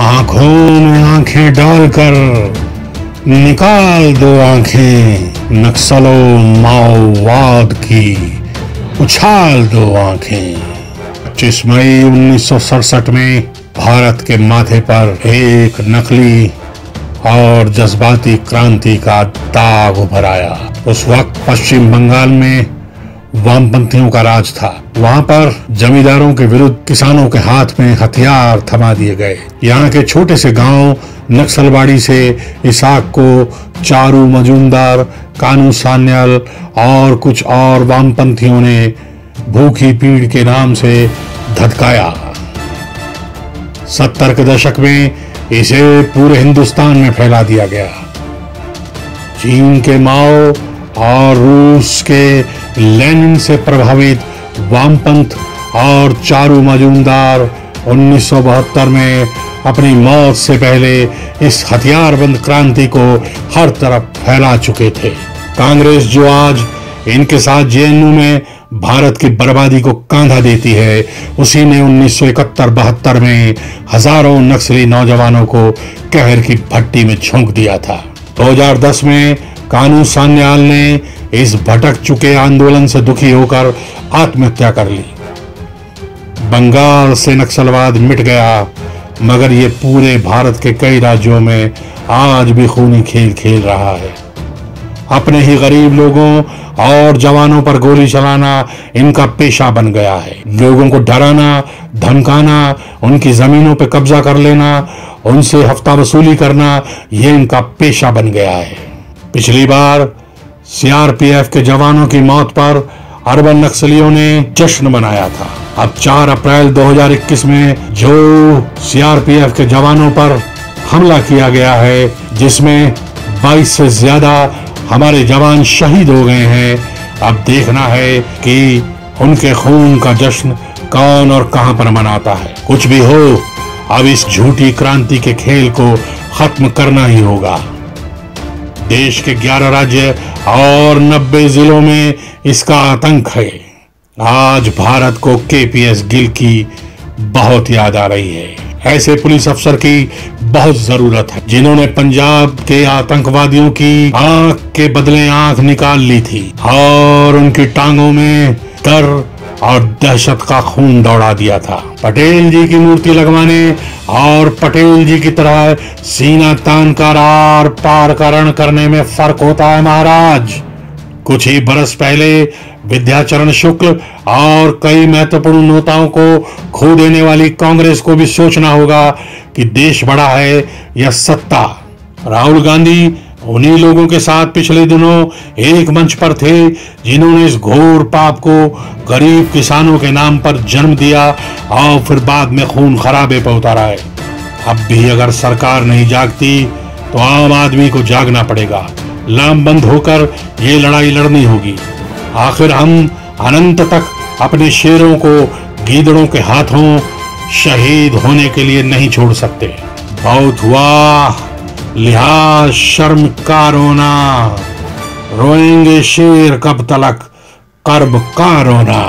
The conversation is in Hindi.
आंखों में आंखें डालकर निकाल दो आंखें, नक्सलों माओवाद की उछाल दो आंखें। 25 मई 1967 में भारत के माथे पर एक नकली और जज्बाती क्रांति का दाग उभर आया। उस वक्त पश्चिम बंगाल में वामपंथियों का राज था। वहां पर जमींदारों के विरुद्ध किसानों के हाथ में हथियार थमा दिए गए। यहाँ के छोटे से गांव नक्सलबाड़ी से इसाक को चारू मजूमदार, कानू सान्याल और कुछ और वामपंथियों ने भूखी पीड़ के नाम से धधकाया। 70 के दशक में इसे पूरे हिंदुस्तान में फैला दिया गया। चीन के माओ और रूस के लेनिन से प्रभावित वामपंथ और चारू मजूमदार 1972 में अपनी मौत से पहले इस हथियारबंद क्रांति को हर तरफ फैला चुके थे। कांग्रेस जो आज इनके साथ जेएनयू में भारत की बर्बादी को कांधा देती है, उसी ने 1971-72 में हजारों नक्सली नौजवानों को कहर की भट्टी में झोंक दिया था। 2010 में कानू सान्याल ने इस भटक चुके आंदोलन से दुखी होकर आत्महत्या कर ली। बंगाल से नक्सलवाद मिट गया, मगर ये पूरे भारत के कई राज्यों में आज भी खूनी खेल खेल रहा है। अपने ही गरीब लोगों और जवानों पर गोली चलाना इनका पेशा बन गया है। लोगों को डराना, धमकाना, उनकी जमीनों पर कब्जा कर लेना, उनसे हफ्ता वसूली करना, ये इनका पेशा बन गया है। पिछली बार सीआरपीएफ के जवानों की मौत पर अरबन नक्सलियों ने जश्न मनाया था। अब 4 अप्रैल 2021 में जो सीआरपीएफ के जवानों पर हमला किया गया है, जिसमें 22 से ज्यादा हमारे जवान शहीद हो गए हैं, अब देखना है कि उनके खून का जश्न कौन और कहां पर मनाता है। कुछ भी हो, अब इस झूठी क्रांति के खेल को खत्म करना ही होगा। देश के 11 राज्य और 90 जिलों में इसका आतंक है। आज भारत को केपीएस गिल की बहुत याद आ रही है। ऐसे पुलिस अफसर की बहुत जरूरत है जिन्होंने पंजाब के आतंकवादियों की आंख के बदले आंख निकाल ली थी और उनकी टांगों में डर और दहशत का खून दौड़ा दिया था। पटेल जी की मूर्ति लगवाने और पटेल जी की तरह सीना तान कर आर पार का रण करने में फर्क होता है महाराज। कुछ ही बरस पहले विद्याचरण शुक्ल और कई महत्वपूर्ण नेताओं को खो देने वाली कांग्रेस को भी सोचना होगा कि देश बड़ा है या सत्ता। राहुल गांधी उन्हीं लोगों के साथ पिछले दिनों एक मंच पर थे जिन्होंने इस घोर पाप को गरीब किसानों के नाम पर जन्म दिया और फिर बाद में खून खराबे पर उतारा है। अब भी अगर सरकार नहीं जागती तो आम आदमी को जागना पड़ेगा। लामबंद होकर ये लड़ाई लड़नी होगी। आखिर हम अनंत तक अपने शेरों को गीदड़ों के हाथों शहीद होने के लिए नहीं छोड़ सकते। बहुत हुआ, लिहाज शर्म का रोना, रोएंगे शेर कब तलक कर्ब का रोना।